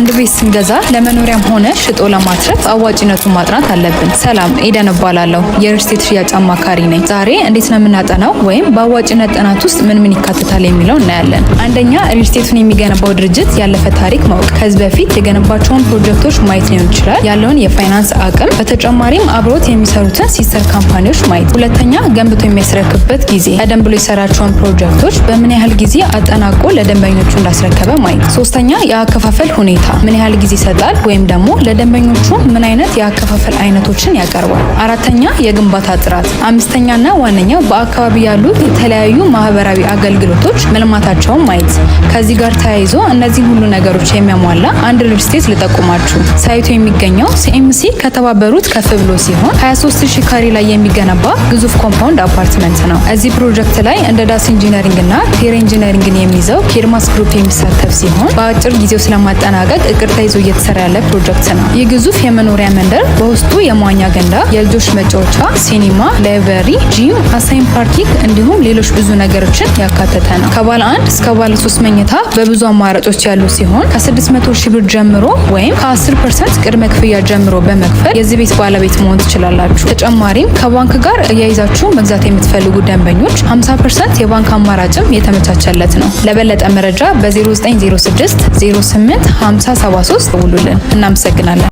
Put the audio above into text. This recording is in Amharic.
አንድ ቤት ስንገዛ ለመኖሪያም ሆነ ሽጦ ለማትረፍ አዋጭነቱን ማጥናት አለብን። ሰላም፣ ኤደን እባላለሁ። የሪል ስቴት ሽያጭ አማካሪ ነኝ። ዛሬ እንዴት ነው የምናጠናው ወይም በአዋጭነት ጥናት ውስጥ ምን ይካተታል የሚለው እናያለን። አንደኛ፣ ሪል ስቴቱን የሚገነባው ድርጅት ያለፈ ታሪክ ማወቅ፣ ከዚህ በፊት የገነባቸውን ፕሮጀክቶች ማየት ሊሆን ይችላል፣ ያለውን የፋይናንስ አቅም፣ በተጨማሪም አብሮት የሚሰሩትን ሲስተር ካምፓኒዎች ማየት። ሁለተኛ፣ ገንብቶ የሚያስረክብበት ጊዜ፣ ቀደም ብሎ የሰራቸውን ፕሮጀክቶች በምን ያህል ጊዜ አጠናቆ ለደንበኞቹ እንዳስረከበ ማየት። ሶስተኛ፣ የአከፋፈል ሁኔታ ምን ያህል ጊዜ ይሰጣል ወይም ደግሞ ለደንበኞቹ ምን አይነት የአከፋፈል አይነቶችን ያቀርባል። አራተኛ፣ የግንባታ ጥራት። አምስተኛና ዋነኛው በአካባቢ ያሉ የተለያዩ ማህበራዊ አገልግሎቶች መልማታቸውን ማየት። ከዚህ ጋር ተያይዞ እነዚህን ሁሉ ነገሮች የሚያሟላ አንድ ሪል ስቴት ልጠቁማችሁ። ሳይቱ የሚገኘው ሲኤምሲ ከተባበሩት ከፍ ብሎ ሲሆን 23000 ካሬ ላይ የሚገነባ ግዙፍ ኮምፓውንድ አፓርትመንት ነው። እዚህ ፕሮጀክት ላይ እንደ ዳስ ኢንጂነሪንግ እና ቴር ኢንጂነሪንግን የሚይዘው ኬርማስ ግሩፕ የሚሳተፍ ሲሆን በአጭር ጊዜው ስለማጠናቀቅ እቅድ ተይዞ እየተሰራ ያለ ፕሮጀክት ነው። ይህ ግዙፍ የመኖሪያ መንደር በውስጡ የመዋኛ ገንዳ፣ የልጆች መጫወቻ፣ ሲኒማ፣ ላይብረሪ፣ ጂም፣ አሳይን ፓርኪንግ እንዲሁም ሌሎች ብዙ ነገሮችን ያካተተ ነው። ከባለ 1 እስከ ባለ 3 መኝታ በብዙ አማራጮች ያሉ ሲሆን ከ600 ሺህ ብር ጀምሮ ወይም ከ10% ቅድመ ክፍያ ጀምሮ በመክፈል የዚህ ቤት ባለቤት መሆን ትችላላችሁ። ተጨማሪም ከባንክ ጋር እያይዛችሁ መግዛት የምትፈልጉ ደንበኞች 50% የባንክ አማራጭም የተመቻቸለት ነው። ለበለጠ መረጃ በ0906 08 5073 ደውሉልን። እናመሰግናለን።